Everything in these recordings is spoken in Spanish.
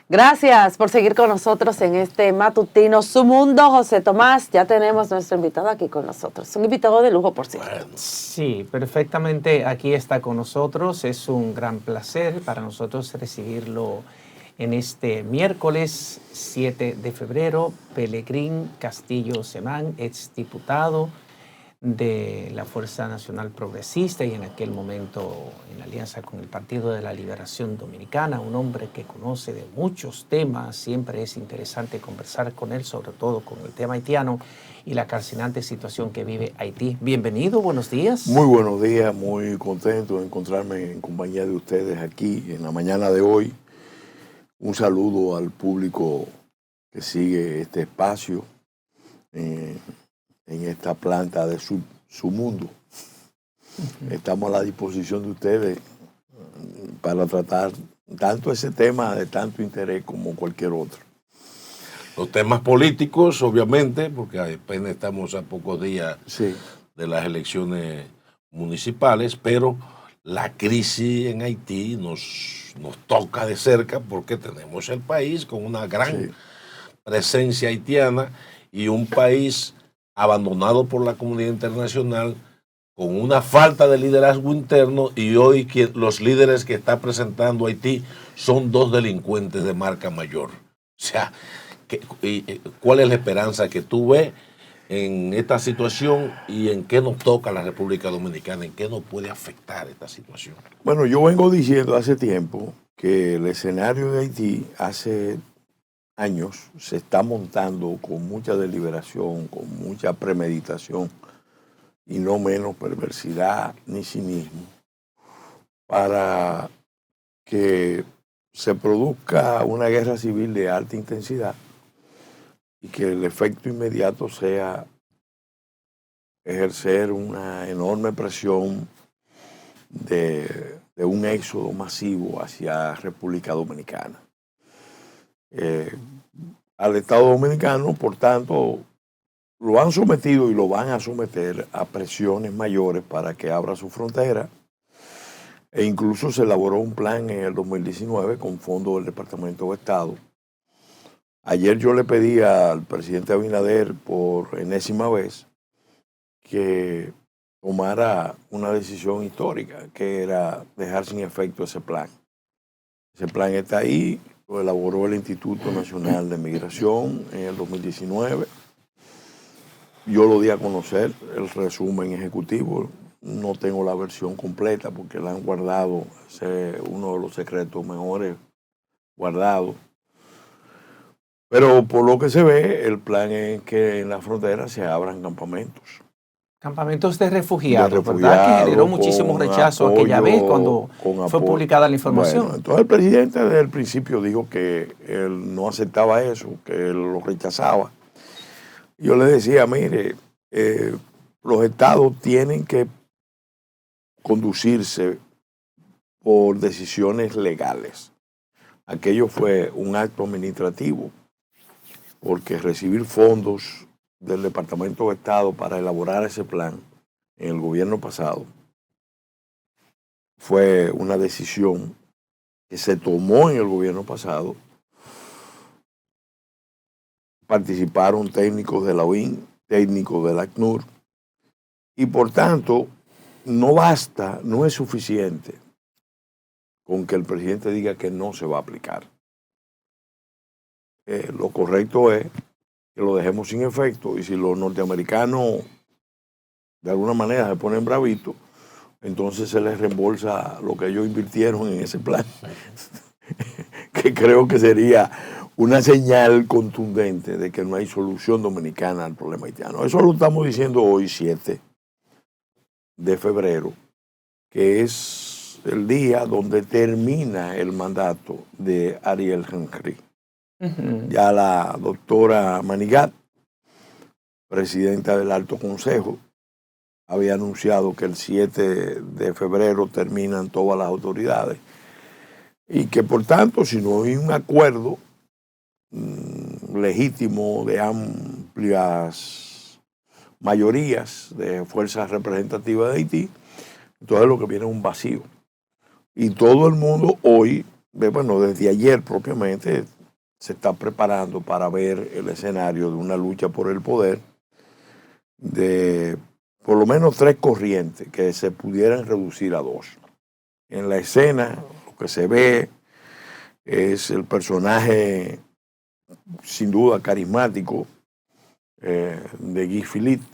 Gracias por seguir con nosotros en este matutino Su Mundo. José Tomás, ya tenemos nuestro invitado aquí con nosotros. Un invitado de lujo, por cierto. Bueno. Sí, perfectamente aquí está con nosotros. Es un gran placer para nosotros recibirlo en este miércoles 7 de febrero. Pelegrín Castillo Semán, exdiputado de la Fuerza Nacional Progresista y en aquel momento en alianza con el Partido de la Liberación Dominicana, un hombre que conoce de muchos temas. Siempre es interesante conversar con él, sobre todo con el tema haitiano y la calcinante situación que vive Haití. Bienvenido, buenos días. Muy buenos días, muy contento de encontrarme en compañía de ustedes aquí en la mañana de hoy. Un saludo al público que sigue este espacio en esta planta de su mundo. Estamos a la disposición de ustedes para tratar tanto ese tema de tanto interés como cualquier otro. Los temas políticos, obviamente, porque apenas estamos a pocos días de las elecciones municipales, pero la crisis en Haití nos toca de cerca porque tenemos el país con una gran presencia haitiana y un país abandonado por la comunidad internacional, con una falta de liderazgo interno, y hoy los líderes que está presentando Haití son dos delincuentes de marca mayor. O sea, ¿cuál es la esperanza que tú ves en esta situación y en qué nos toca a la República Dominicana, en qué nos puede afectar esta situación? Bueno, yo vengo diciendo hace tiempo que el escenario de Haití hace años se está montando con mucha deliberación, con mucha premeditación y no menos perversidad ni cinismo para que se produzca una guerra civil de alta intensidad y que el efecto inmediato sea ejercer una enorme presión de un éxodo masivo hacia República Dominicana. Al Estado Dominicano, por tanto, lo han sometido y lo van a someter a presiones mayores para que abra su frontera, e incluso se elaboró un plan en el 2019 con fondos del Departamento de Estado. Ayer yo le pedí al presidente Abinader por enésima vez que tomara una decisión histórica, que era dejar sin efecto ese plan. Ese plan está ahí, lo elaboró el Instituto Nacional de Migración en el 2019. Yo lo di a conocer, el resumen ejecutivo. No tengo la versión completa porque la han guardado, es uno de los secretos mejores guardados. Pero por lo que se ve, el plan es que en la frontera se abran campamentos. Campamentos de refugiados, ¿verdad? Que generó muchísimo rechazo aquella vez cuando fue publicada la información. Bueno, entonces el presidente desde el principio dijo que él no aceptaba eso, que él lo rechazaba. Yo le decía, mire, los estados tienen que conducirse por decisiones legales. Aquello fue un acto administrativo, porque recibir fondos del Departamento de Estado para elaborar ese plan en el gobierno pasado fue una decisión que se tomó en el gobierno pasado. Participaron técnicos de la OIN, técnicos del ACNUR, y por tanto no basta, no es suficiente con que el presidente diga que no se va a aplicar. Lo correcto es que lo dejemos sin efecto, y si los norteamericanos de alguna manera se ponen bravitos, entonces se les reembolsa lo que ellos invirtieron en ese plan, que creo que sería una señal contundente de que no hay solución dominicana al problema haitiano. Eso lo estamos diciendo hoy, 7 de febrero, que es el día donde termina el mandato de Ariel Henry. Ya la doctora Manigat, presidenta del Alto Consejo, había anunciado que el 7 de febrero terminan todas las autoridades y que por tanto, si no hay un acuerdo legítimo de amplias mayorías de fuerzas representativas de Haití, entonces lo que viene es un vacío. Y todo el mundo hoy, bueno, desde ayer propiamente, se está preparando para ver el escenario de una lucha por el poder de por lo menos 3 corrientes que se pudieran reducir a 2. En la escena lo que se ve es el personaje sin duda carismático de Guy Philippe,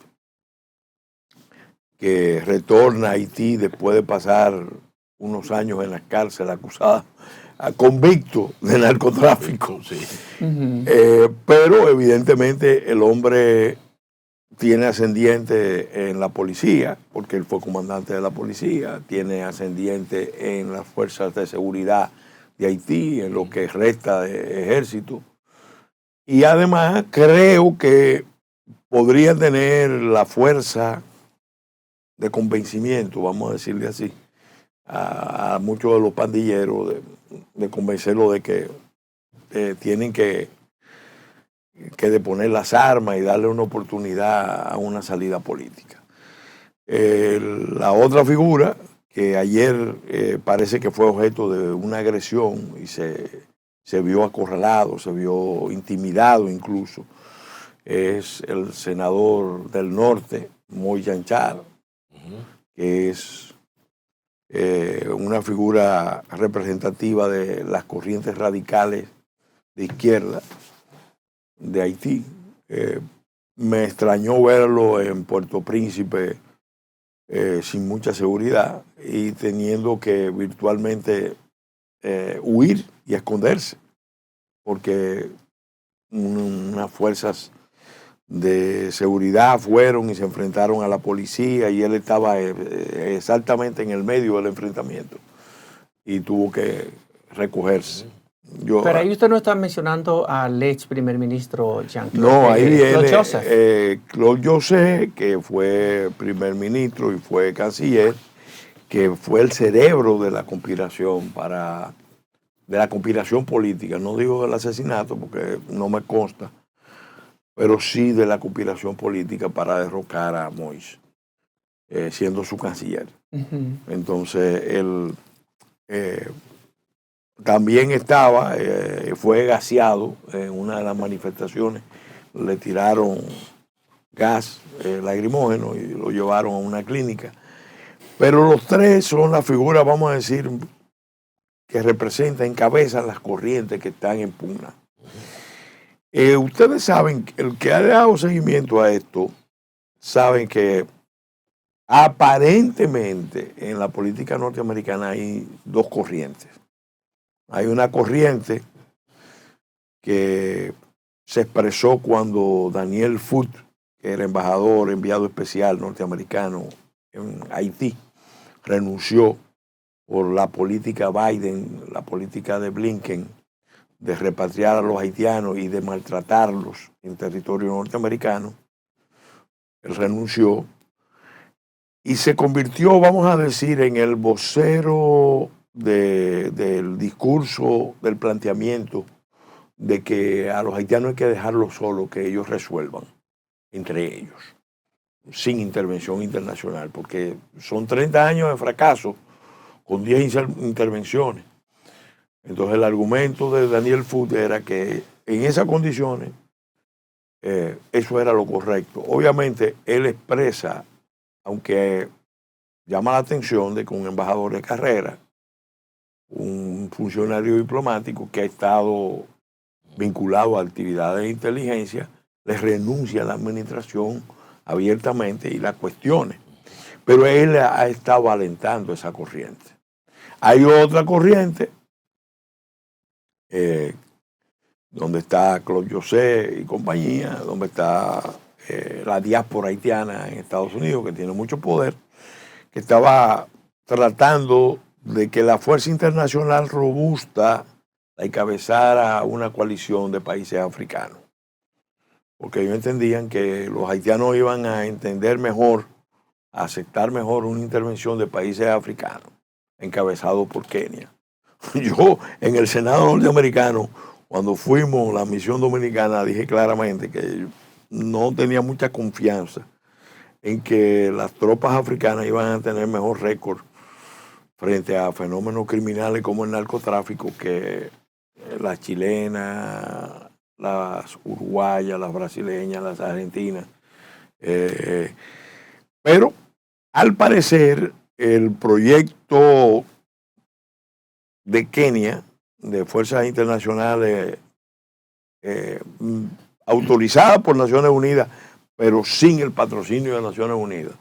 que retorna a Haití después de pasar unos años en la cárcel acusado, convicto de narcotráfico. Sí. Pero evidentemente el hombre tiene ascendiente en la policía, porque él fue comandante de la policía, tiene ascendiente en las fuerzas de seguridad de Haití, en lo que resta de ejército. Y además creo que podría tener la fuerza de convencimiento, vamos a decirle así, a muchos de los pandilleros, de convencerlos de que tienen que deponer las armas y darle una oportunidad a una salida política. La otra figura, que ayer parece que fue objeto de una agresión y se vio acorralado, se vio intimidado incluso, es el senador del norte, Moïse Janchar, que es una figura representativa de las corrientes radicales de izquierda de Haití. Me extrañó verlo en Puerto Príncipe sin mucha seguridad y teniendo que virtualmente huir y esconderse, porque unas fuerzas de seguridad fueron y se enfrentaron a la policía y él estaba exactamente en el medio del enfrentamiento y tuvo que recogerse. Pero ahí usted no está mencionando al ex primer ministro Jean-Claude. No, ahí viene Claude Joseph. Claude Joseph, que fue primer ministro y fue canciller, que fue el cerebro de la conspiración de la conspiración política. No digo del asesinato porque no me consta, pero sí de la conspiración política para derrocar a Moïse, siendo su canciller. Entonces, él también fue gaseado en una de las manifestaciones, le tiraron gas lacrimógeno y lo llevaron a una clínica. Pero los 3 son las figuras, vamos a decir, que representan, encabezan las corrientes que están en pugna. Ustedes saben, el que ha dado seguimiento a esto, saben que aparentemente en la política norteamericana hay 2 corrientes. Hay una corriente que se expresó cuando Daniel Foote, que era embajador, enviado especial norteamericano en Haití, renunció por la política Biden, la política de Blinken, de repatriar a los haitianos y de maltratarlos en territorio norteamericano. Él renunció y se convirtió, vamos a decir, en el vocero del discurso, del planteamiento de que a los haitianos hay que dejarlos solos, que ellos resuelvan entre ellos, sin intervención internacional, porque son 30 años de fracaso con 10 intervenciones. Entonces el argumento de Daniel Foote era que en esas condiciones eso era lo correcto. Obviamente él expresa, aunque llama la atención de que un embajador de carrera, un funcionario diplomático que ha estado vinculado a actividades de inteligencia, le renuncia a la administración abiertamente y la cuestione. Pero él ha estado alentando esa corriente. Hay otra corriente donde está Claude Joseph y compañía, donde está la diáspora haitiana en Estados Unidos, que tiene mucho poder, que estaba tratando de que la fuerza internacional robusta la encabezara una coalición de países africanos. Porque ellos entendían que los haitianos iban a entender mejor, a aceptar mejor una intervención de países africanos, encabezado por Kenia. Yo, en el Senado norteamericano, cuando fuimos la misión dominicana, dije claramente que no tenía mucha confianza en que las tropas africanas iban a tener mejor récord frente a fenómenos criminales como el narcotráfico que las chilenas, las uruguayas, las brasileñas, las argentinas. Pero al parecer el proyecto de Kenia, de fuerzas internacionales autorizadas por Naciones Unidas, pero sin el patrocinio de Naciones Unidas,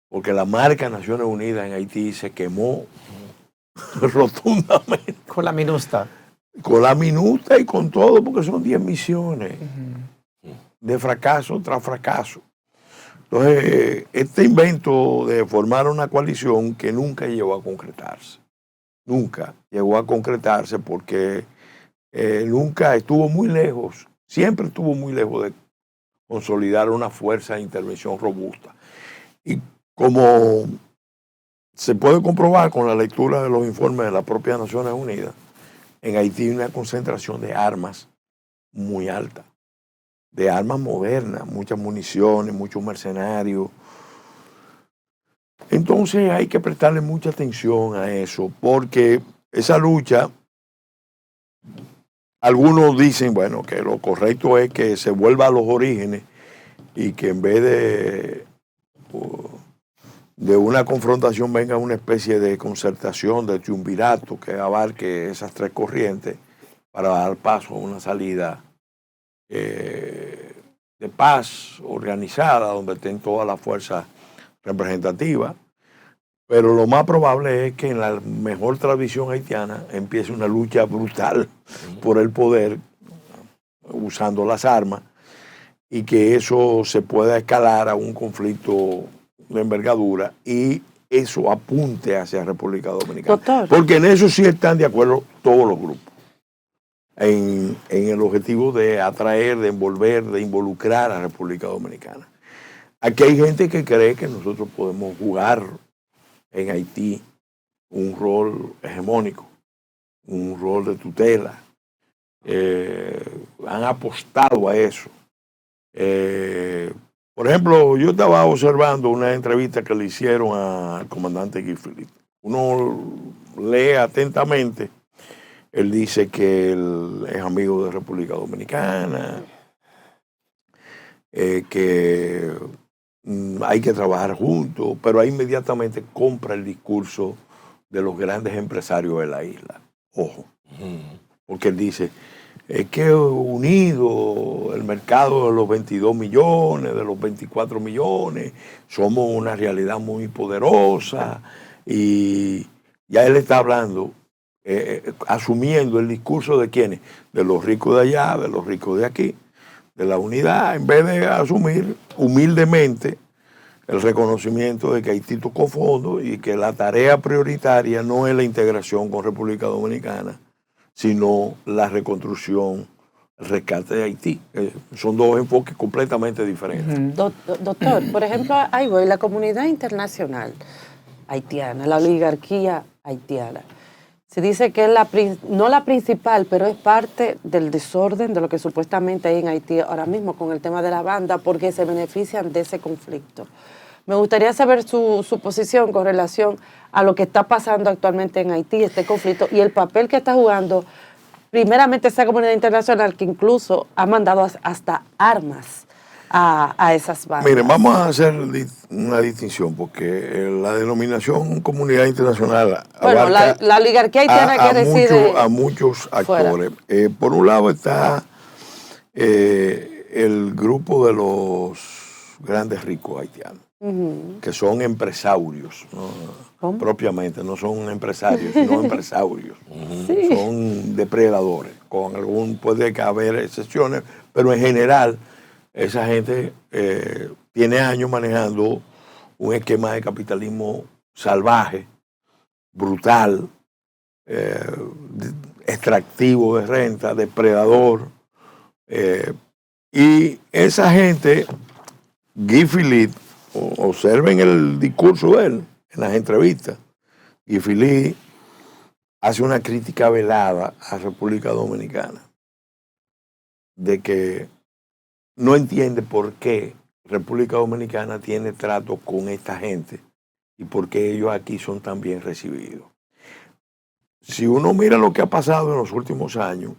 porque la marca Naciones Unidas en Haití se quemó rotundamente. Con la minusta. Con la minuta y con todo, porque son 10 misiones de fracaso tras fracaso. Entonces, este invento de formar una coalición que nunca llegó a concretarse, nunca llegó a concretarse porque nunca estuvo muy lejos, siempre estuvo muy lejos de consolidar una fuerza de intervención robusta. Y como se puede comprobar con la lectura de los informes de las propias Naciones Unidas, en Haití hay una concentración de armas muy alta, de armas modernas, muchas municiones, muchos mercenarios. Entonces hay que prestarle mucha atención a eso, porque esa lucha, algunos dicen, bueno, que lo correcto es que se vuelva a los orígenes y que en vez de una confrontación venga una especie de concertación, de triunvirato que abarque esas tres corrientes para dar paso a una salida de paz organizada, donde estén todas las fuerzas representativas. Pero lo más probable es que en la mejor tradición haitiana empiece una lucha brutal por el poder, usando las armas, y que eso se pueda escalar a un conflicto de envergadura y eso apunte hacia República Dominicana. Doctor. Porque en eso sí están de acuerdo todos los grupos. En el objetivo de atraer, de envolver, de involucrar a República Dominicana. Aquí hay gente que cree que nosotros podemos jugar en Haití un rol hegemónico, un rol de tutela. Han apostado a eso. Por ejemplo, yo estaba observando una entrevista que le hicieron al comandante Guy Philippe. Uno lee atentamente. Él dice que él es amigo de República Dominicana, que hay que trabajar juntos, pero ahí inmediatamente compra el discurso de los grandes empresarios de la isla. Ojo, porque él dice, es que unido el mercado de los 22 millones, de los 24 millones, somos una realidad muy poderosa y ya él está hablando, asumiendo el discurso de quiénes, de los ricos de allá, de los ricos de aquí, de la unidad, en vez de asumir humildemente el reconocimiento de que Haití tocó fondo y que la tarea prioritaria no es la integración con República Dominicana, sino la reconstrucción, el rescate de Haití. Son dos enfoques completamente diferentes. Doctor, por ejemplo, ahí voy, la comunidad internacional haitiana, la oligarquía haitiana, se dice que es no la principal, pero es parte del desorden de lo que supuestamente hay en Haití ahora mismo con el tema de la banda, porque se benefician de ese conflicto. Me gustaría saber su posición con relación a lo que está pasando actualmente en Haití, este conflicto, y el papel que está jugando primeramente esa comunidad internacional que incluso ha mandado hasta armas a esas bandas. Miren, vamos a hacer una distinción, porque la denominación comunidad internacional bueno, la oligarquía haitiana que reside a muchos actores. Por un lado está el grupo de los grandes ricos haitianos, que son empresarios, ¿no? Propiamente, no son empresarios, sino empresarios. Sí. Son depredadores. Puede haber excepciones, pero en general esa gente tiene años manejando un esquema de capitalismo salvaje, brutal, extractivo de renta, depredador. Y esa gente, Guy Philippe, observen el discurso de él en las entrevistas, Guy Philippe hace una crítica velada a República Dominicana de que no entiende por qué República Dominicana tiene trato con esta gente y por qué ellos aquí son tan bien recibidos. si uno mira lo que ha pasado en los últimos años,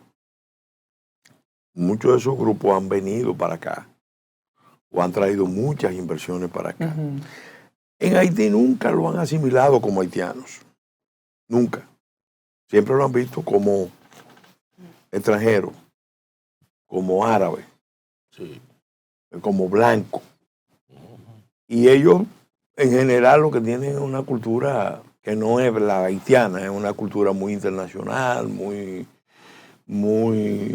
muchos de esos grupos han venido para acá o han traído muchas inversiones para acá. En Haití nunca lo han asimilado como haitianos. Nunca. Siempre lo han visto como extranjero, como árabe, como blanco. Y ellos, en general, lo que tienen es una cultura que no es la haitiana, es una cultura muy internacional, muy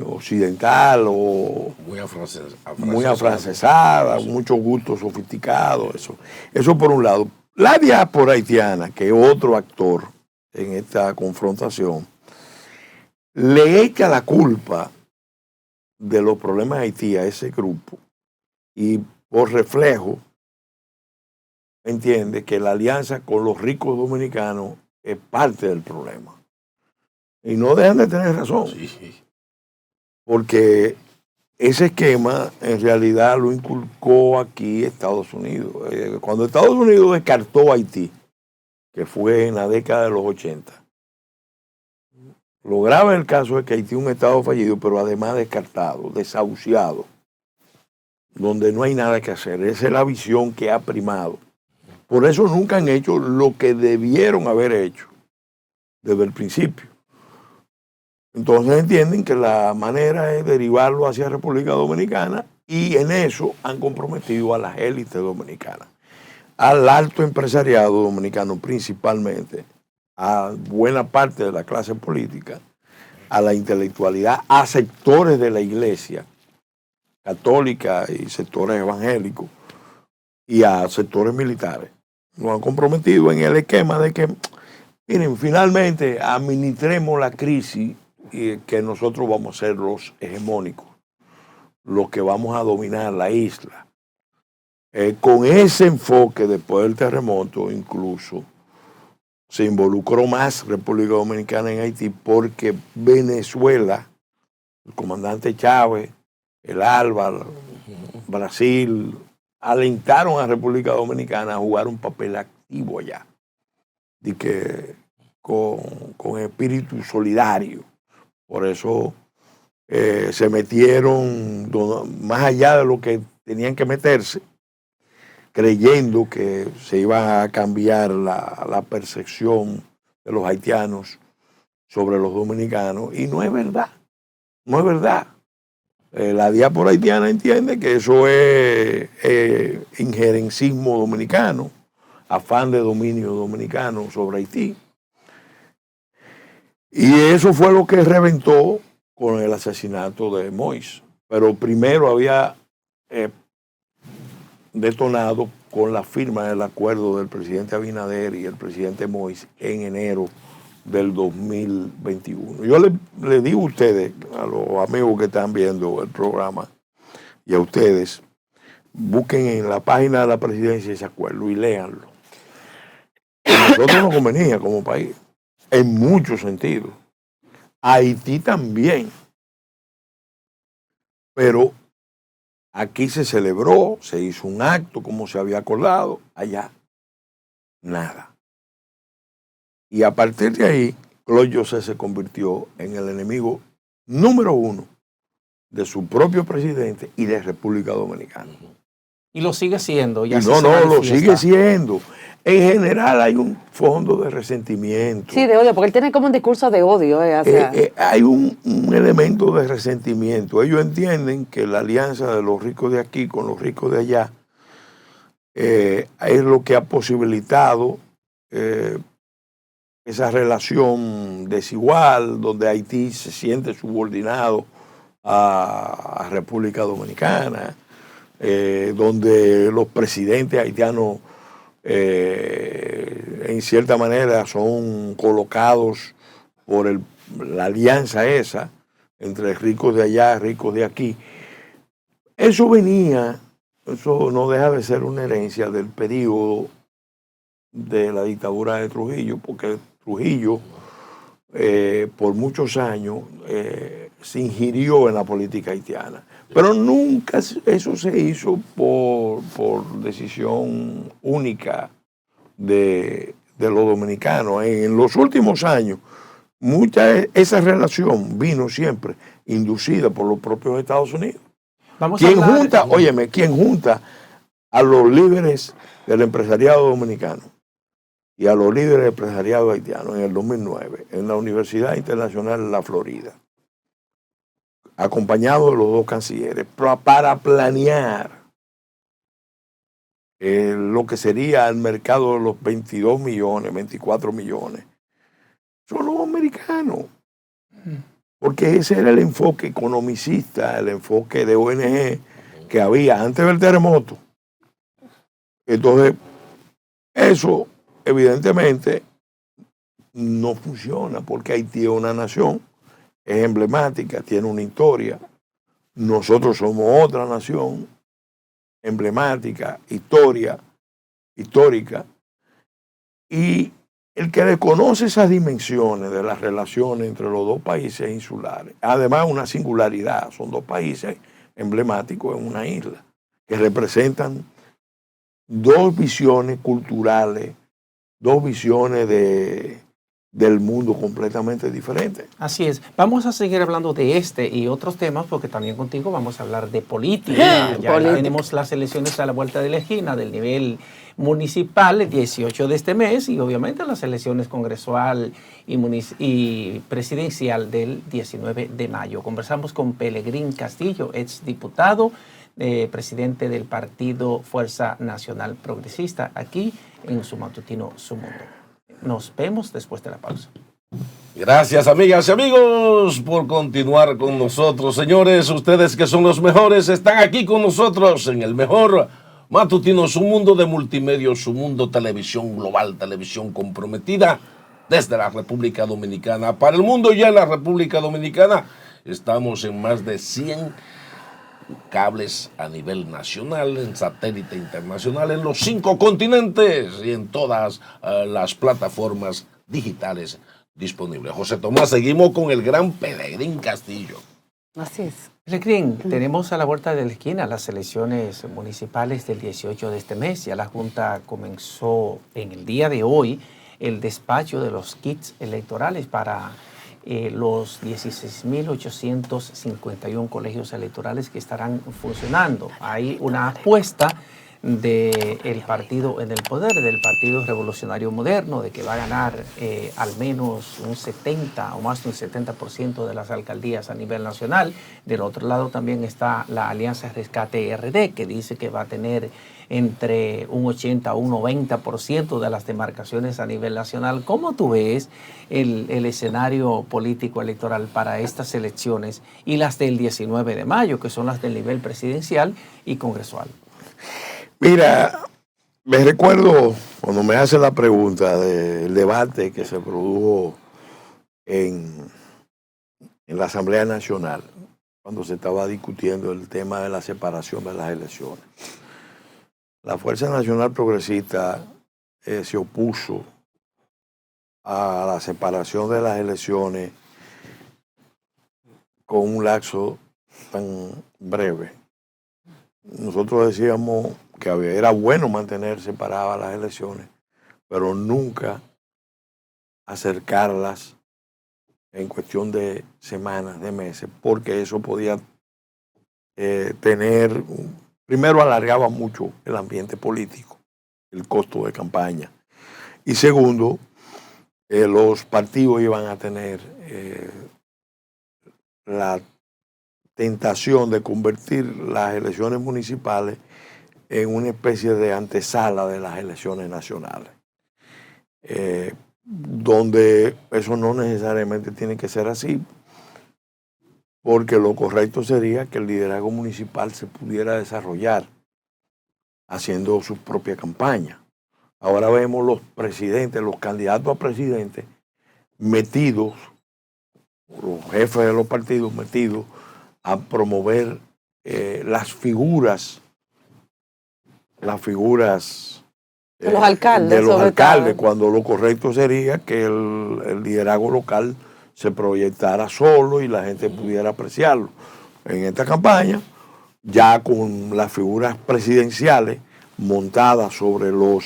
occidental o muy afrancesada, muchos gustos sofisticados. Eso por un lado. La diáspora haitiana, que es otro actor en esta confrontación, le echa la culpa de los problemas de Haití a ese grupo y por reflejo entiende que la alianza con los ricos dominicanos es parte del problema. Y no dejan de tener razón. Porque ese esquema en realidad lo inculcó aquí Estados Unidos. Cuando Estados Unidos descartó a Haití, que fue en la década de los 80, lo grave del caso es que Haití es un estado fallido, pero además descartado, desahuciado, donde no hay nada que hacer. Esa es la visión que ha primado. Por eso nunca han hecho lo que debieron haber hecho desde el principio. Entonces entienden que la manera es derivarlo hacia República Dominicana y en eso han comprometido a las élites dominicanas, al alto empresariado dominicano principalmente, a buena parte de la clase política, a la intelectualidad, a sectores de la iglesia católica y sectores evangélicos y a sectores militares. Nos han comprometido en el esquema de que, miren, finalmente administremos la crisis y que nosotros vamos a ser los hegemónicos, los que vamos a dominar la isla. Con ese enfoque después del terremoto incluso se involucró más República Dominicana en Haití porque Venezuela, el comandante Chávez, el ALBA, Brasil, alentaron a República Dominicana a jugar un papel activo allá, y que con espíritu solidario. Por eso se metieron más allá de lo que tenían que meterse, creyendo que se iba a cambiar la percepción de los haitianos sobre los dominicanos. Y no es verdad, no es verdad. La diáspora haitiana entiende que eso es injerencismo dominicano, afán de dominio dominicano sobre Haití. Y eso fue lo que reventó con el asesinato de Moïse. Pero primero había detonado con la firma del acuerdo del presidente Abinader y el presidente Moïse en enero del 2021. Yo le digo a ustedes, a los amigos que están viendo el programa y a ustedes, busquen en la página de la presidencia ese acuerdo y léanlo. A nosotros nos convenía como país, en muchos sentidos. A Haití también. Pero aquí se celebró, se hizo un acto como se había acordado, allá nada. Y a partir de ahí, Claude José se convirtió en el enemigo número uno de su propio presidente y de República Dominicana. Y lo sigue siendo. Y no, lo sigue siendo. En general hay un fondo de resentimiento. Sí, de odio, porque él tiene como un discurso de odio. Hay un elemento de resentimiento. Ellos entienden que la alianza de los ricos de aquí con los ricos de allá es lo que ha posibilitado esa relación desigual, donde Haití se siente subordinado a República Dominicana, donde los presidentes haitianos en cierta manera son colocados por la alianza esa entre ricos de allá, ricos de aquí. Eso no deja de ser una herencia del periodo de la dictadura de Trujillo, porque Trujillo por muchos años se ingirió en la política haitiana. Pero nunca eso se hizo por decisión única de los dominicanos. En los últimos años, esa relación vino siempre inducida por los propios Estados Unidos. Quien junta a los líderes del empresariado dominicano y a los líderes del empresariado haitiano en el 2009 en la Universidad Internacional de la Florida, acompañado de los dos cancilleres, para planear lo que sería el mercado de los 22 millones, 24 millones. Son los americanos. Porque ese era el enfoque economicista, el enfoque de ONG que había antes del terremoto. Entonces, eso evidentemente no funciona porque Haití es una nación, es emblemática, tiene una historia. Nosotros somos otra nación emblemática, histórica. Y el que desconoce esas dimensiones de las relaciones entre los dos países insulares, además una singularidad, son dos países emblemáticos en una isla, que representan dos visiones culturales, dos visiones del mundo completamente diferentes. Así es. Vamos a seguir hablando de este y otros temas porque también contigo vamos a hablar de política. Ya tenemos las elecciones a la vuelta de la esquina del nivel municipal el 18 de este mes y obviamente las elecciones congresual y presidencial del 19 de mayo. Conversamos con Pelegrín Castillo, exdiputado, presidente del partido Fuerza Nacional Progresista, aquí en su matutino Su Mundo. Nos vemos después de la pausa. Gracias, amigas y amigos, por continuar con nosotros. Señores, ustedes que son los mejores, están aquí con nosotros en el mejor matutino Su Mundo de Multimedios, Su Mundo Televisión Global, televisión comprometida desde la República Dominicana para el mundo. Ya en la República Dominicana estamos en más de 100 cables a nivel nacional, en satélite internacional, en los 5 continentes y en todas las plataformas digitales disponibles. José Tomás, seguimos con el gran Pelegrín Castillo. Así es. Pelegrín, tenemos a la vuelta de la esquina las elecciones municipales del 18 de este mes. Ya la Junta comenzó en el día de hoy el despacho de los kits electorales para los 16.851 colegios electorales que estarán funcionando. Hay una apuesta del partido en el poder, del Partido Revolucionario Moderno, de que va a ganar al menos un 70 o más de un 70% de las alcaldías a nivel nacional. Del otro lado también está la Alianza Rescate RD, que dice que va a tener entre un 80 a un 90% de las demarcaciones a nivel nacional. ¿Cómo tú ves el escenario político electoral para estas elecciones y las del 19 de mayo, que son las del nivel presidencial y congresual? Mira, me recuerdo cuando me hace la pregunta del debate que se produjo en la Asamblea Nacional, cuando se estaba discutiendo el tema de la separación de las elecciones. La Fuerza Nacional Progresista se opuso a la separación de las elecciones con un lapso tan breve. Nosotros decíamos que era bueno mantener separadas las elecciones, pero nunca acercarlas en cuestión de semanas, de meses, porque eso podía primero alargaba mucho el ambiente político, el costo de campaña, y segundo, los partidos iban a tener la tentación de convertir las elecciones municipales en una especie de antesala de las elecciones nacionales, donde eso no necesariamente tiene que ser así, porque lo correcto sería que el liderazgo municipal se pudiera desarrollar haciendo su propia campaña. Ahora vemos los presidentes, los candidatos a presidente metidos, los jefes de los partidos metidos a promover las figuras de los alcaldes, cuando lo correcto sería que el liderazgo local se proyectara solo y la gente pudiera apreciarlo. En esta campaña, ya con las figuras presidenciales montadas sobre los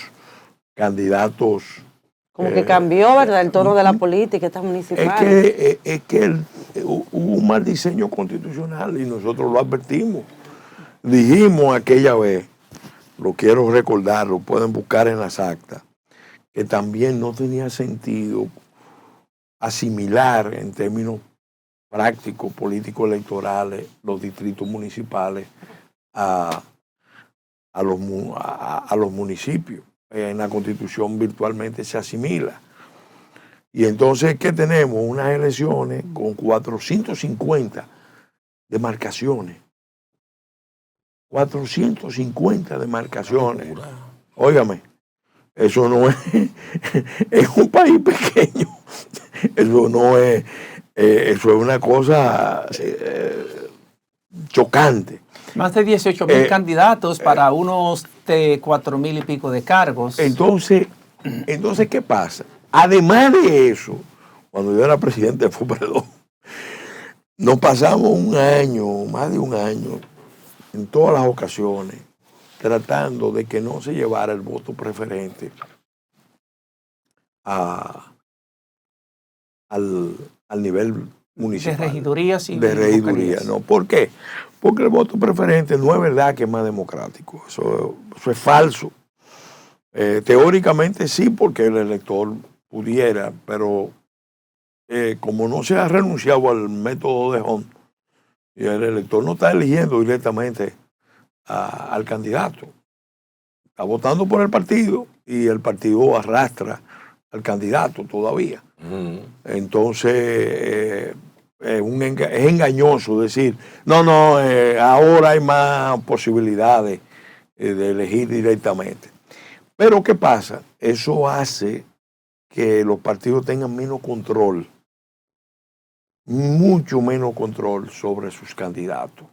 candidatos Como que cambió, ¿verdad?, el tono de la política, estas municipales. Es que hubo un mal diseño constitucional y nosotros lo advertimos. Dijimos aquella vez, lo quiero recordar, lo pueden buscar en las actas, que también no tenía sentido asimilar en términos prácticos, políticos electorales, los distritos municipales a los municipios. En la Constitución virtualmente se asimila. Y entonces, ¿qué tenemos? Unas elecciones con 450 demarcaciones. 450 demarcaciones. Óigame, eso no es, es un país pequeño. Eso no es, eso es una cosa chocante. Más de 18,000 candidatos para unos 4,000 y pico de cargos. Entonces, ¿qué pasa? Además de eso, cuando yo era presidente de FUPREDO, nos pasamos un año, más de un año, en todas las ocasiones, tratando de que no se llevara el voto preferente al nivel municipal. De regidurías y de regiduría, ¿no? ¿Por qué? Porque el voto preferente no es verdad que es más democrático. Eso es falso. Teóricamente sí, porque el elector pudiera, pero como no se ha renunciado al método de Hunt, y el elector no está eligiendo directamente al candidato. Está votando por el partido y el partido arrastra al candidato todavía. Entonces, es engañoso decir, no, ahora hay más posibilidades de elegir directamente. Pero ¿qué pasa? Eso hace que los partidos tengan menos control, mucho menos control sobre sus candidatos.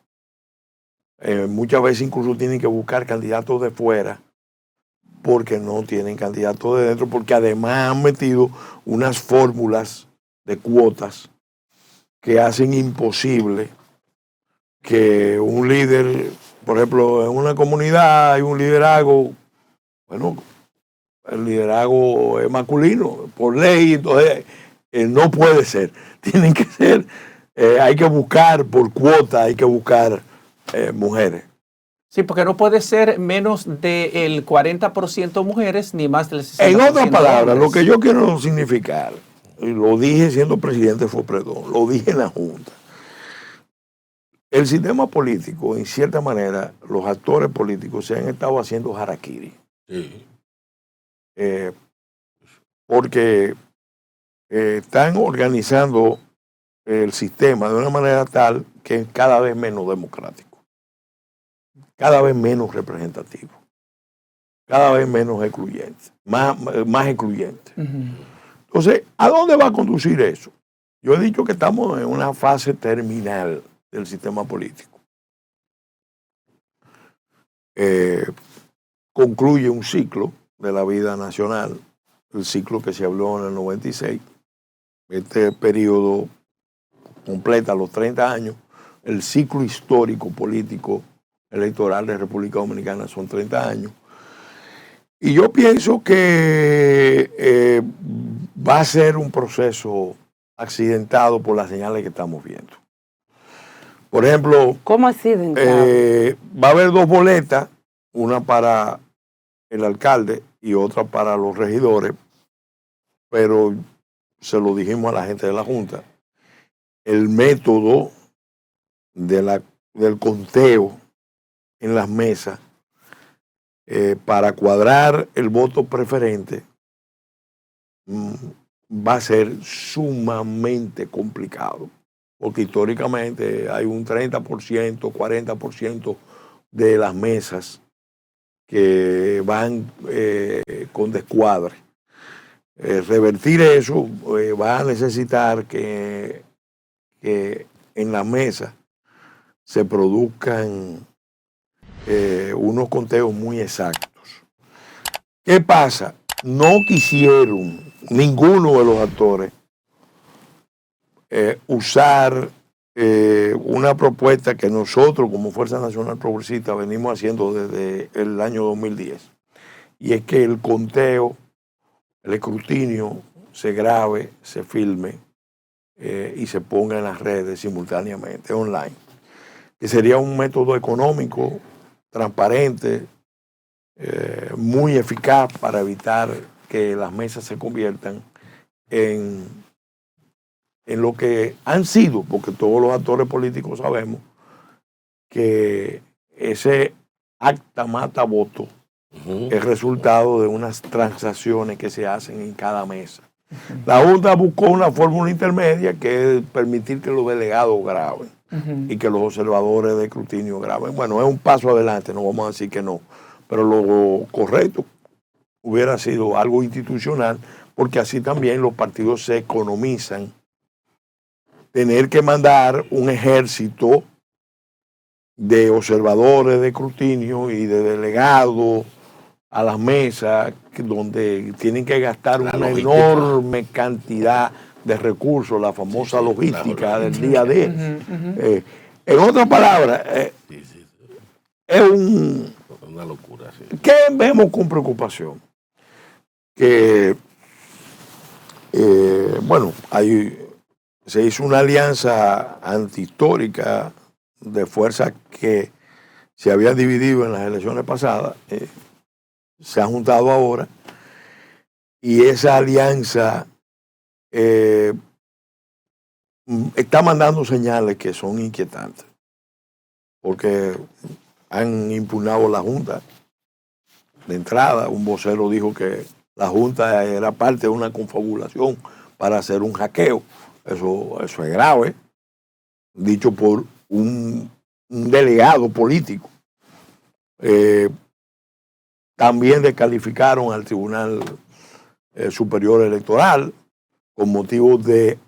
Muchas veces incluso tienen que buscar candidatos de fuera porque no tienen candidatos de dentro, porque además han metido unas fórmulas de cuotas que hacen imposible que un líder, por ejemplo, en una comunidad hay un liderazgo, bueno, el liderazgo es masculino, por ley, entonces no puede ser. Tienen que ser, hay que buscar por cuota, hay que buscar mujeres. Sí, porque no puede ser menos del 40% mujeres ni más del 60%. En otras palabras, hombres. lo que yo quiero significar, y lo dije siendo presidente de FUPREDO, lo dije en la Junta, el sistema político, en cierta manera, los actores políticos se han estado haciendo harakiri. Sí. Porque están organizando el sistema de una manera tal que es cada vez menos democrático, cada vez menos representativo, cada vez menos excluyente, más excluyente. Entonces, ¿a dónde va a conducir eso? Yo he dicho que estamos en una fase terminal del sistema político. Concluye un ciclo de la vida nacional, el ciclo que se habló en el 96. Este periodo completa los 30 años. El ciclo histórico, político, electoral de República Dominicana son 30 años. Y yo pienso que va a ser un proceso accidentado por las señales que estamos viendo. Por ejemplo, ¿Cómo accidentado? Va a haber dos boletas, una para el alcalde y otra para los regidores, pero se lo dijimos a la gente de la Junta. El método del conteo en las mesas para cuadrar el voto preferente va a ser sumamente complicado, porque históricamente hay un 30%, 40% de las mesas que van con descuadre. Revertir eso va a necesitar que en la mesa se produzcan unos conteos muy exactos. ¿Qué pasa? No quisieron ninguno de los actores usar una propuesta que nosotros como Fuerza Nacional Progresista venimos haciendo desde el año 2010. Y es que el conteo el escrutinio se grabe, se filme y se ponga en las redes simultáneamente, online. Que sería un método económico, transparente, muy eficaz para evitar que las mesas se conviertan en lo que han sido, porque todos los actores políticos sabemos que ese acta mata voto es resultado de unas transacciones que se hacen en cada mesa. La Junta buscó una fórmula intermedia que es permitir que los delegados graben y que los observadores de escrutinio graben. Bueno, es un paso adelante, no vamos a decir que no, pero lo correcto hubiera sido algo institucional, porque así también los partidos se economizan tener que mandar un ejército de observadores de escrutinio y de delegados a las mesas, donde tienen que gastar una enorme cantidad de recursos, la famosa logística del día a día. En otras palabras, es una locura. Sí. ¿Qué vemos con preocupación? Que, bueno, se hizo una alianza antihistórica de fuerzas que se habían dividido en las elecciones pasadas, se han juntado ahora, y esa alianza está mandando señales que son inquietantes, porque han impugnado la Junta. De entrada, un vocero dijo que la Junta era parte de una confabulación para hacer un hackeo. Eso es grave, dicho por un delegado político. También descalificaron al Tribunal Superior Electoral con motivo de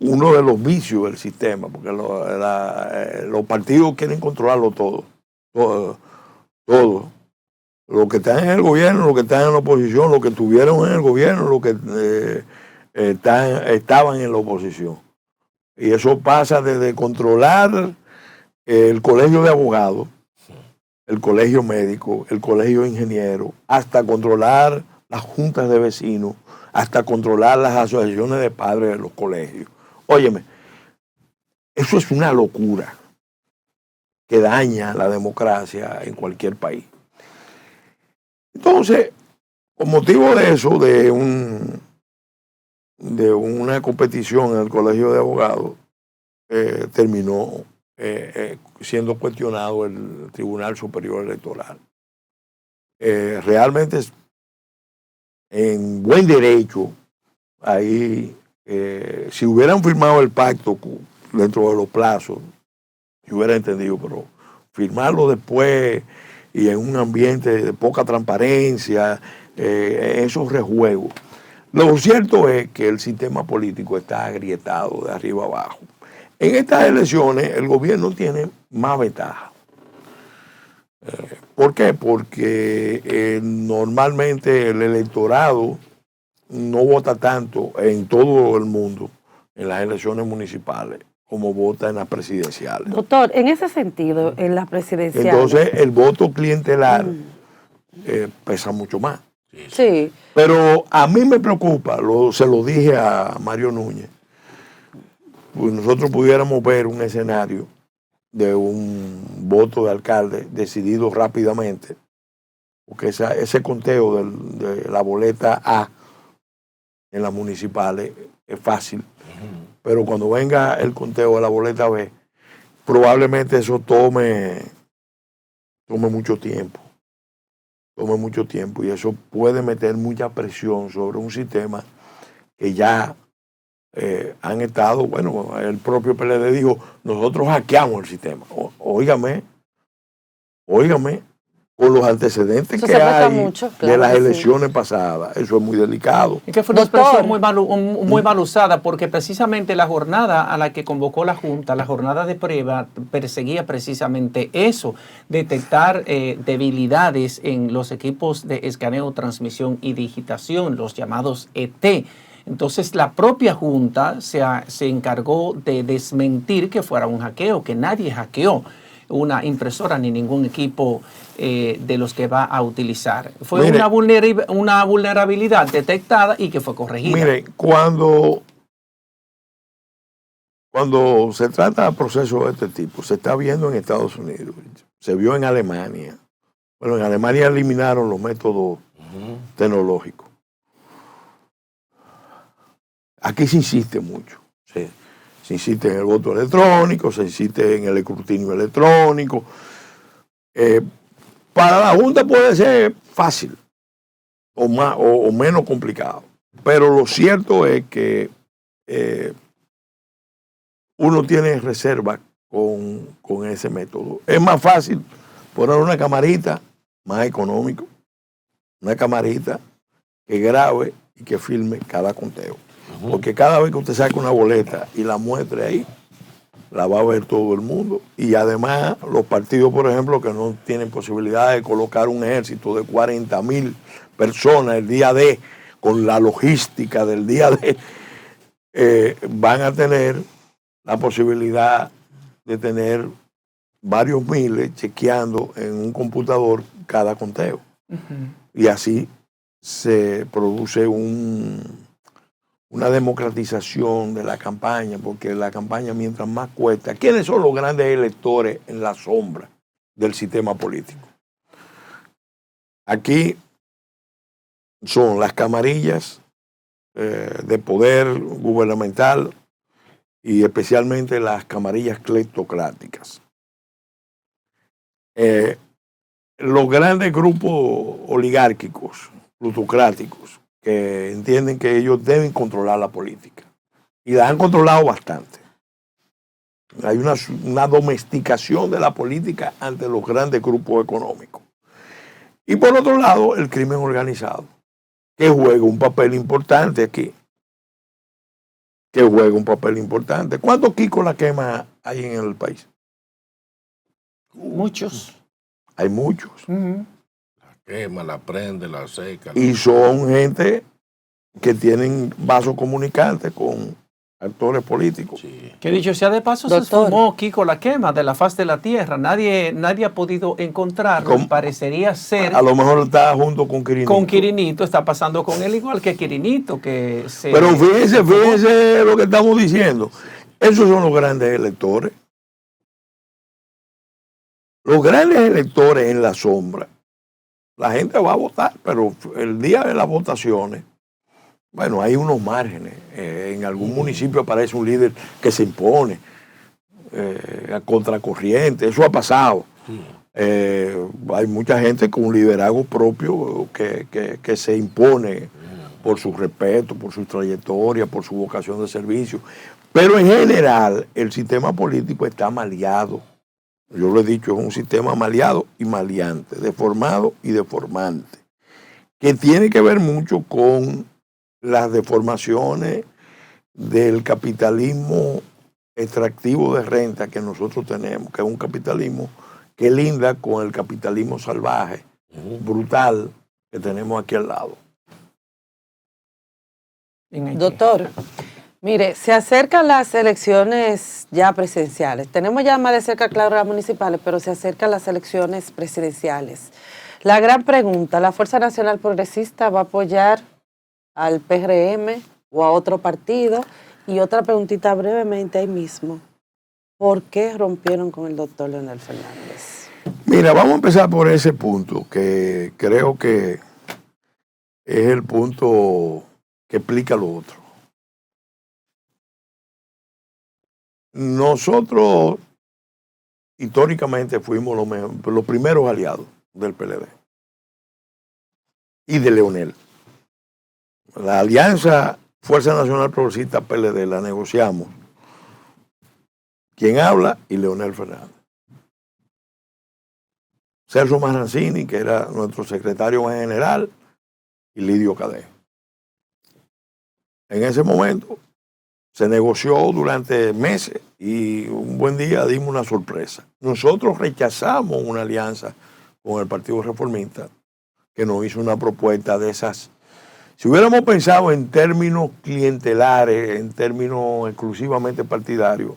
uno de los vicios del sistema, porque los partidos quieren controlarlo todo. Los que están en el gobierno, los que están en la oposición, los que estuvieron en el gobierno, los que estaban en la oposición. Y eso pasa desde controlar el colegio de abogados, el colegio médico, el colegio de ingenieros, hasta controlar las juntas de vecinos, hasta controlar las asociaciones de padres de los colegios. Óyeme, eso es una locura que daña la democracia en cualquier país. Entonces, con motivo de eso, de una competición en el colegio de abogados, terminó siendo cuestionado el Tribunal Superior Electoral. Realmente, en buen derecho, ahí, si hubieran firmado el pacto dentro de los plazos, yo hubiera entendido, pero firmarlo después y en un ambiente de poca transparencia, esos rejuegos. Lo cierto es que el sistema político está agrietado de arriba abajo. En estas elecciones el gobierno tiene más ventaja. ¿Por qué? Porque normalmente el electorado no vota tanto en todo el mundo en las elecciones municipales como vota en las presidenciales. Doctor, en ese sentido, en las presidenciales... Entonces el voto clientelar pesa mucho más. Sí. Pero a mí me preocupa, se lo dije a Mario Núñez, pues nosotros pudiéramos ver un escenario de un voto de alcalde decidido rápidamente, porque ese conteo de la boleta A en las municipales es fácil, pero cuando venga el conteo de la boleta B, probablemente eso tome mucho tiempo. Y eso puede meter mucha presión sobre un sistema que ya han estado, bueno, el propio PLD dijo, nosotros hackeamos el sistema. Óigame, con los antecedentes eso que hay mucho, claro, de las elecciones pasadas, eso es muy delicado. Y que fue una expresión muy mal usada, porque precisamente la jornada a la que convocó la Junta, la jornada de prueba, perseguía precisamente eso, detectar debilidades en los equipos de escaneo, transmisión y digitación, los llamados ET. Entonces la propia Junta se encargó de desmentir que fuera un hackeo, que nadie hackeó. una impresora ni ningún equipo de los que va a utilizar. Fue Mire, una vulnerabilidad detectada y que fue corregida. Mire, cuando se trata de procesos de este tipo, se está viendo en Estados Unidos, se vio en Alemania. Bueno, en Alemania eliminaron los métodos tecnológicos. Aquí se insiste mucho. Se insiste en el voto electrónico, se insiste en el escrutinio electrónico. Para la Junta puede ser fácil o más o menos complicado, pero lo cierto es que uno tiene reserva con ese método. Es más fácil poner una camarita, más económico, una camarita que grabe y que filme cada conteo. Porque cada vez que usted saca una boleta y la muestre ahí, la va a ver todo el mundo. Y además los partidos, por ejemplo, que no tienen posibilidad de colocar un ejército de 40,000 personas el día D, con la logística del día D, van a tener la posibilidad de tener varios miles chequeando en un computador cada conteo. Y así se produce una democratización de la campaña, porque la campaña mientras más cuesta. ¿Quiénes son los grandes electores en la sombra del sistema político? Aquí son las camarillas de poder gubernamental y especialmente las camarillas cleptocráticas. Los grandes grupos oligárquicos, plutocráticos, que entienden que ellos deben controlar la política. Y la han controlado bastante. Hay una domesticación de la política ante los grandes grupos económicos. Y por otro lado, el crimen organizado, que juega un papel importante aquí. ¿Cuántos Kiko La Quema hay en el país? Muchos. Hay muchos. La quema, la prende, la seca. Y son gente que tienen vasos comunicantes con actores políticos. Sí. Que dicho sea de paso, se esfumó Kiko La Quema de la faz de la tierra. Nadie ha podido encontrarlo. Parecería ser. A lo mejor está junto con Quirinito. Con Quirinito, está pasando con él igual que Quirinito. Pero fíjense lo que estamos diciendo. Esos son los grandes electores. Los grandes electores en la sombra. La gente va a votar, pero el día de las votaciones, bueno, hay unos márgenes. En algún municipio aparece un líder que se impone a contracorriente. Eso ha pasado. Hay mucha gente con un liderazgo propio que se impone por su respeto, por su trayectoria, por su vocación de servicio. Pero en general, el sistema político está maleado. Yo lo he dicho, es un sistema maleado y maleante, deformado y deformante, que tiene que ver mucho con las deformaciones del capitalismo extractivo de renta que nosotros tenemos, que es un capitalismo que linda con el capitalismo salvaje, brutal, que tenemos aquí al lado. Doctor, mire, se acercan las elecciones ya presidenciales. Tenemos ya más de cerca, claro, las municipales, pero se acercan las elecciones presidenciales. La gran pregunta, ¿la Fuerza Nacional Progresista va a apoyar al PRM o a otro partido? Y otra preguntita brevemente ahí mismo. ¿Por qué rompieron con el doctor Leonel Fernández? Mira, vamos a empezar por ese punto, que creo que es el punto que explica lo otro. Nosotros históricamente fuimos los primeros aliados del PLD y de Leonel. La alianza Fuerza Nacional Progresista PLD la negociamos. Quien habla y Leonel Fernández. Celso Maranzini, que era nuestro secretario general, y Lidio Cadé. En ese momento se negoció durante meses y un buen día dimos una sorpresa. Nosotros rechazamos una alianza con el Partido Reformista que nos hizo una propuesta de esas. Si hubiéramos pensado en términos clientelares, en términos exclusivamente partidarios,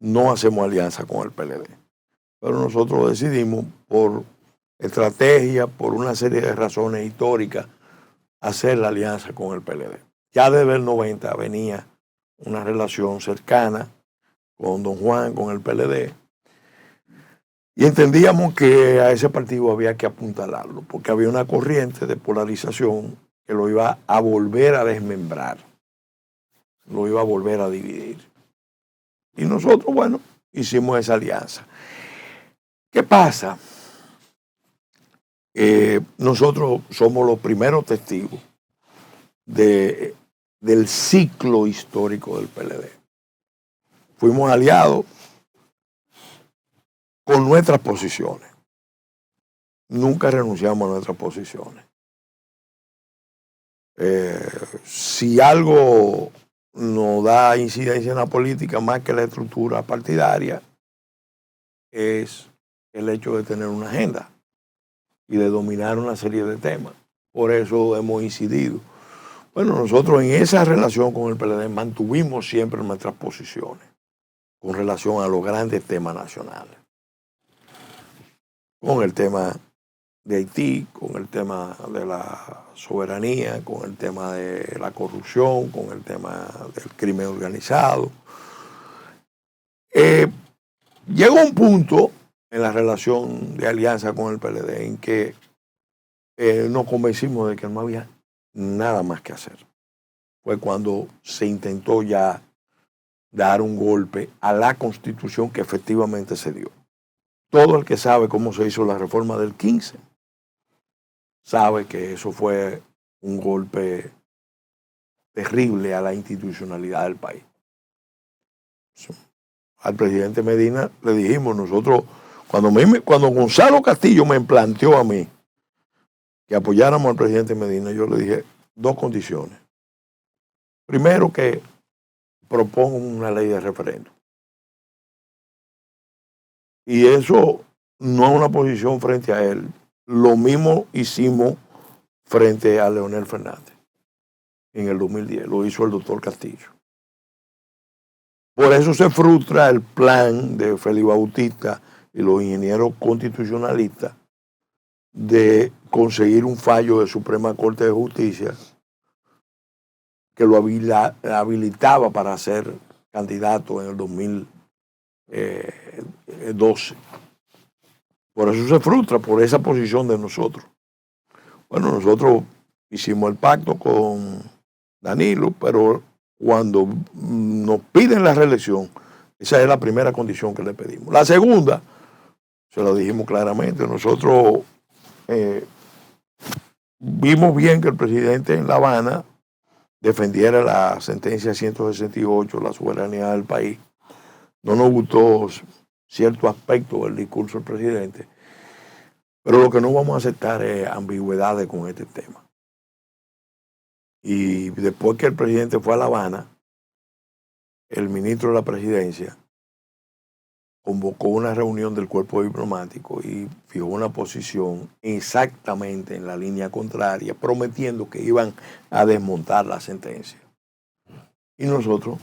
no hacemos alianza con el PLD. pero nosotros decidimos por estrategia, por una serie de razones históricas, hacer la alianza con el PLD. Ya desde el 90 venía una relación cercana con don Juan, con el PLD, y entendíamos que a ese partido había que apuntalarlo, porque había una corriente de polarización que lo iba a volver a desmembrar, lo iba a volver a dividir. Y nosotros, bueno, hicimos esa alianza. ¿Qué pasa? Nosotros somos los primeros testigos del ciclo histórico del PLD. Fuimos aliados con nuestras posiciones. Nunca renunciamos a nuestras posiciones. Si algo nos da incidencia en la política más que la estructura partidaria, es el hecho de tener una agenda y de dominar una serie de temas. Por eso hemos incidido. Bueno, nosotros en esa relación con el PLD mantuvimos siempre nuestras posiciones con relación a los grandes temas nacionales. Con el tema de Haití, con el tema de la soberanía, con el tema de la corrupción, con el tema del crimen organizado. Llegó un punto en la relación de alianza con el PLD en que nos convencimos de que no había nada más que hacer. Fue cuando se intentó ya dar un golpe a la Constitución que efectivamente se dio. Todo el que sabe cómo se hizo la reforma del 15 sabe que eso fue un golpe terrible a la institucionalidad del país. Al presidente Medina le dijimos nosotros, cuando Gonzalo Castillo me planteó a mí que apoyáramos al presidente Medina, yo le dije dos condiciones. Primero, que proponga una ley de referéndum. Y eso no es una posición frente a él. Lo mismo hicimos frente a Leonel Fernández en el 2010. Lo hizo el doctor Castillo. Por eso se frustra el plan de Félix Bautista y los ingenieros constitucionalistas de conseguir un fallo de Suprema Corte de Justicia que lo habilitaba para ser candidato en el 2012. Por eso se frustra, por esa posición de nosotros. Bueno, nosotros hicimos el pacto con Danilo, pero cuando nos piden la reelección, esa es la primera condición que le pedimos. La segunda, se lo dijimos claramente, nosotros vimos bien que el presidente en La Habana defendiera la sentencia 168, la soberanía del país. No nos gustó cierto aspecto del discurso del presidente, pero lo que no vamos a aceptar es ambigüedades con este tema. Y después que el presidente fue a La Habana, el ministro de la presidencia convocó una reunión del cuerpo diplomático y fijó una posición exactamente en la línea contraria, prometiendo que iban a desmontar la sentencia. Y nosotros,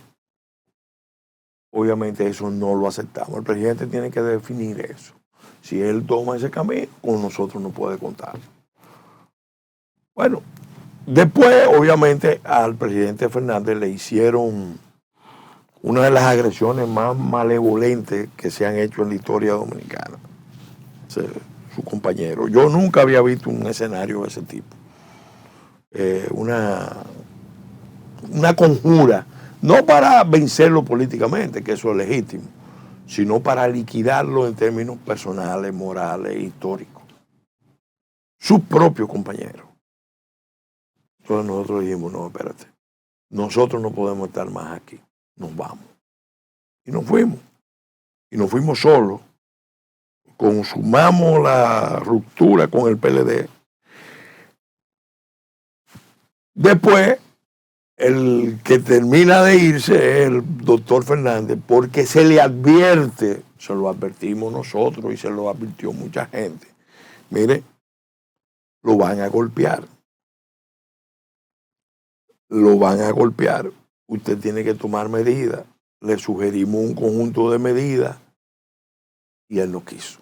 obviamente, eso no lo aceptamos. El presidente tiene que definir eso. Si él toma ese camino, con nosotros no puede contar. Bueno, después, obviamente, al presidente Fernández le hicieron una de las agresiones más malevolentes que se han hecho en la historia dominicana. Su compañero. Yo nunca había visto un escenario de ese tipo. Una conjura, no para vencerlo políticamente, que eso es legítimo, sino para liquidarlo en términos personales, morales, históricos. Sus propios compañeros. Entonces nosotros dijimos, no, espérate, nosotros no podemos estar más aquí, nos vamos. Y nos fuimos. Y nos fuimos solos. Consumamos la ruptura con el PLD. Después, el que termina de irse es el doctor Fernández, porque se le advierte, se lo advertimos nosotros y se lo advirtió mucha gente. Mire, lo van a golpear. Lo van a golpear. Usted tiene que tomar medidas. Le sugerimos un conjunto de medidas y él no quiso.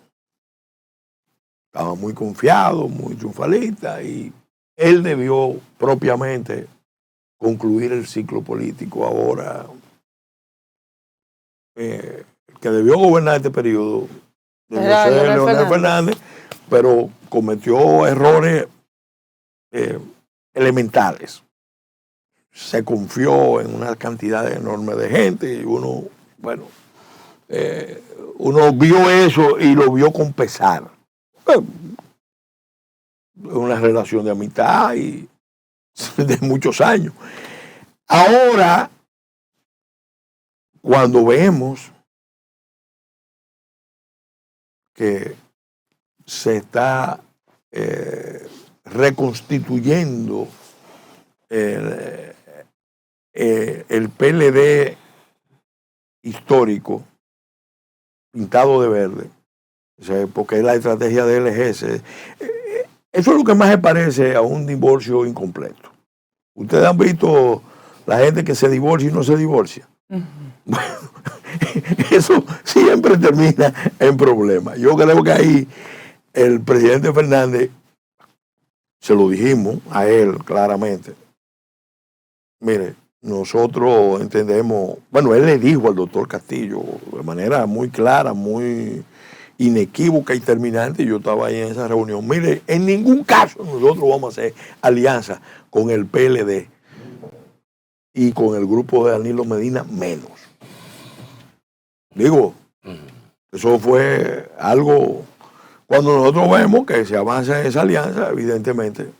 Estaba muy confiado, muy triunfalista, y él debió propiamente concluir el ciclo político ahora. El que debió gobernar este periodo debió ser Leonel Fernández, pero cometió errores elementales. Se confió en una cantidad enorme de gente y uno vio eso y lo vio con pesar. Una relación de amistad y de muchos años. Ahora, cuando vemos que se está reconstituyendo el PLD histórico, pintado de verde, o sea, porque es la estrategia de LGS. Eso es lo que más se parece a un divorcio incompleto. Ustedes han visto la gente que se divorcia y no se divorcia. Bueno, eso siempre termina en problemas. Yo creo que ahí el presidente Fernández, se lo dijimos a él claramente, mire, nosotros entendemos, bueno, él le dijo al doctor Castillo de manera muy clara, muy inequívoca y terminante, yo estaba ahí en esa reunión, mire, en ningún caso nosotros vamos a hacer alianza con el PLD y con el grupo de Danilo Medina menos. Digo, eso fue algo, cuando nosotros vemos que se avanza en esa alianza, evidentemente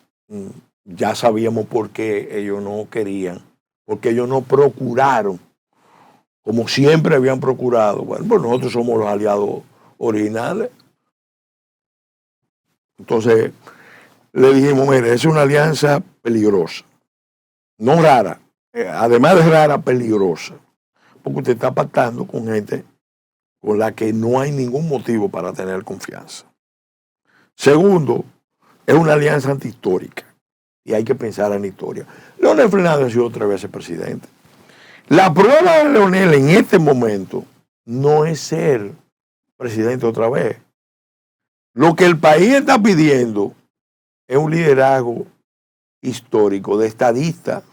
ya sabíamos por qué ellos no querían, porque ellos no procuraron, como siempre habían procurado. Bueno, pues nosotros somos los aliados originales. Entonces le dijimos, mire, es una alianza peligrosa, no rara, además de rara, peligrosa, porque usted está pactando con gente con la que no hay ningún motivo para tener confianza. Segundo, es una alianza antihistórica y hay que pensar en la historia. Leonel Fernández ha sido 3 veces presidente. La prueba de Leonel en este momento no es ser presidente otra vez. Lo que el país está pidiendo es un liderazgo histórico de estadista.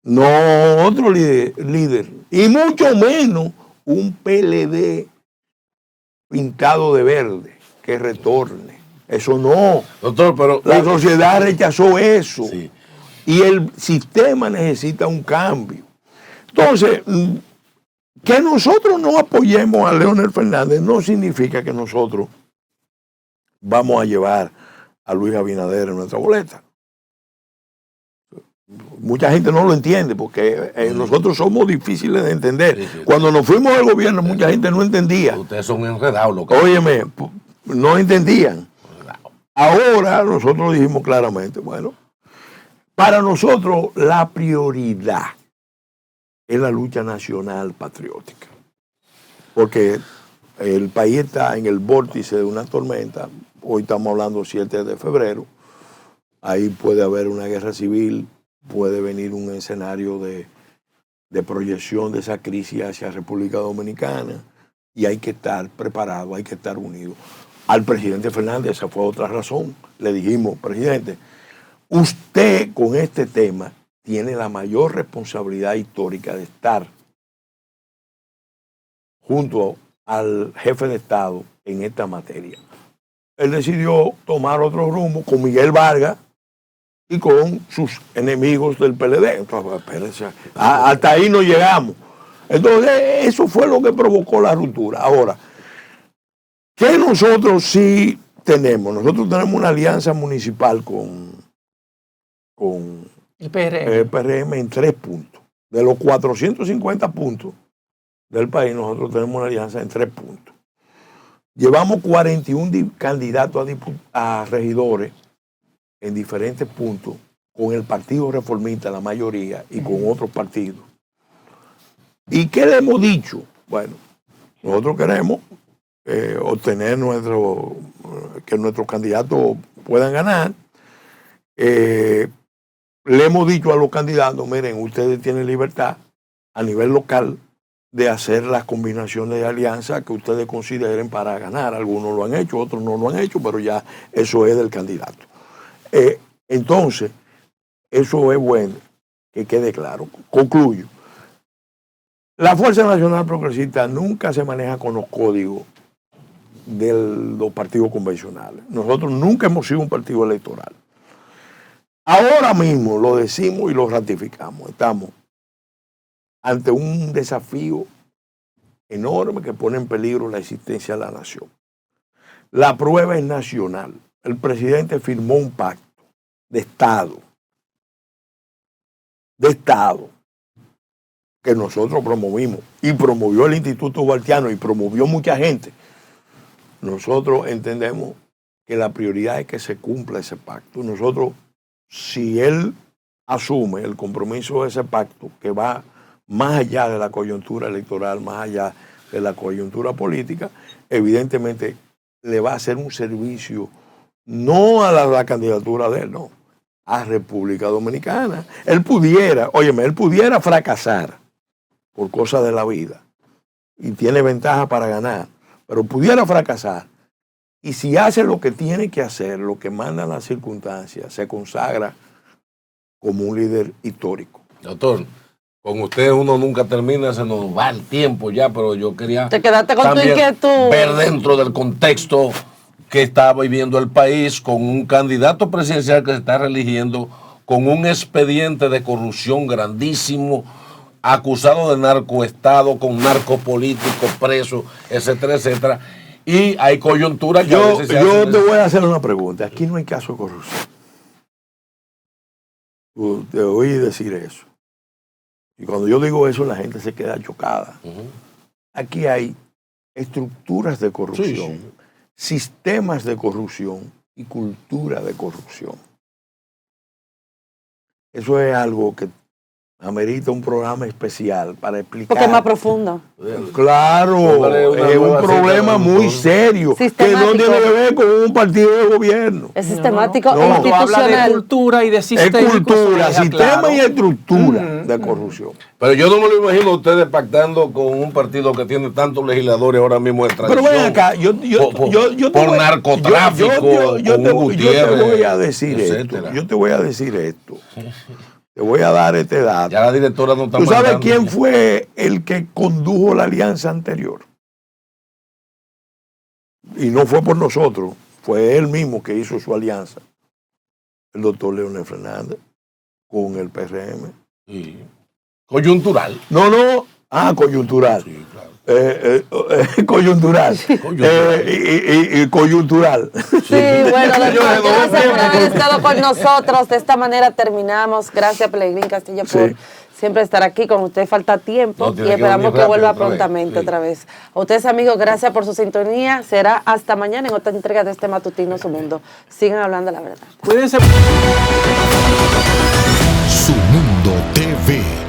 No otro líder. Y mucho menos un PLD pintado de verde que retorne. Eso no. Doctor, pero la sociedad rechazó eso. Sí. Y el sistema necesita un cambio. Entonces, que nosotros no apoyemos a Leonel Fernández no significa que nosotros vamos a llevar a Luis Abinader en nuestra boleta. Mucha gente no lo entiende porque nosotros somos difíciles de entender. Sí. Cuando nos fuimos al gobierno, mucha gente no entendía. Ustedes son enredados. Óyeme, no entendían. Ahora nosotros dijimos claramente, bueno, para nosotros la prioridad es la lucha nacional patriótica. Porque el país está en el vórtice de una tormenta. Hoy estamos hablando 7 de febrero. Ahí puede haber una guerra civil, puede venir un escenario de proyección de esa crisis hacia República Dominicana y hay que estar preparado, hay que estar unido. Al presidente Fernández, esa fue otra razón. Le dijimos, presidente, usted con este tema tiene la mayor responsabilidad histórica de estar junto al jefe de Estado en esta materia. Él decidió tomar otro rumbo con Miguel Vargas y con sus enemigos del PLD. Entonces, hasta ahí no llegamos. Entonces, eso fue lo que provocó la ruptura. Ahora, ¿qué nosotros sí tenemos? Nosotros tenemos una alianza municipal con el PRM. El PRM en 3 puntos. De los 450 puntos del país, nosotros tenemos una alianza en 3 puntos. Llevamos 41 candidatos a regidores en diferentes puntos, con el Partido Reformista, la mayoría, y con otros partidos. ¿Y qué le hemos dicho? Bueno, nosotros queremos obtener que nuestros candidatos puedan ganar. Le hemos dicho a los candidatos, miren, ustedes tienen libertad a nivel local de hacer las combinaciones de alianza que ustedes consideren para ganar. Algunos lo han hecho, otros no lo han hecho, pero ya eso es del candidato. Entonces, eso es bueno que quede claro. Concluyo. La Fuerza Nacional Progresista nunca se maneja con los códigos de los partidos convencionales. Nosotros nunca hemos sido un partido electoral. Ahora mismo lo decimos y lo ratificamos. Estamos ante un desafío enorme que pone en peligro la existencia de la nación. La prueba es nacional. El presidente firmó un pacto de Estado, que nosotros promovimos, y promovió el Instituto Huartiano, y promovió mucha gente. Nosotros entendemos que la prioridad es que se cumpla ese pacto. Nosotros, si él asume el compromiso de ese pacto, que va más allá de la coyuntura electoral, más allá de la coyuntura política, evidentemente le va a hacer un servicio, no a la candidatura de él, no, a República Dominicana. Él pudiera fracasar por cosas de la vida y tiene ventaja para ganar, pero pudiera fracasar. Y si hace lo que tiene que hacer, lo que mandan las circunstancias, se consagra como un líder histórico. Doctor, con usted uno nunca termina, se nos va el tiempo ya, pero yo quería te quedaste con tu inquietud, ver dentro del contexto que está viviendo el país con un candidato presidencial que se está reeligiendo con un expediente de corrupción grandísimo, acusado de narcoestado, con narcopolíticos presos, etcétera, etcétera. Y hay coyuntura que a veces yo te voy a hacer una pregunta. Aquí no hay caso de corrupción. Te oí decir eso. Y cuando yo digo eso, la gente se queda chocada. Aquí hay estructuras de corrupción, sistemas de corrupción y cultura de corrupción. Eso es algo que amerita un programa especial para explicar. Porque es más profundo. Claro, es un problema muy serio que no tiene que ver con un partido de gobierno. Es sistemático e Habla de institucional. cultura y de sistema. Es cultura, sistema claro. y estructura de corrupción. Pero yo no me lo imagino a ustedes pactando con un partido que tiene tantos legisladores ahora mismo de transición. Pero ven acá, por narcotráfico, yo te voy a decir etcétera. esto. Yo te voy a decir esto. Te voy a dar este dato. Ya la directora no está ¿Tú sabes mandando. quién fue el que condujo la alianza anterior? Y no fue por nosotros, fue él mismo que hizo su alianza. El doctor Leonel Fernández con el PRM. Sí. Coyuntural. No. Coyuntural. Sí, claro. Coyuntural. Y coyuntural. Sí, bueno, doctor, gracias por haber estado con nosotros. De esta manera terminamos. Gracias, Pelegrín Castillo, por siempre estar aquí. Con usted falta tiempo y esperamos que vuelva prontamente otra vez. A ustedes, amigos, gracias por su sintonía. Será hasta mañana en otra entrega de este matutino Su Mundo. Sigan hablando la verdad. Cuídense. Su Mundo TV.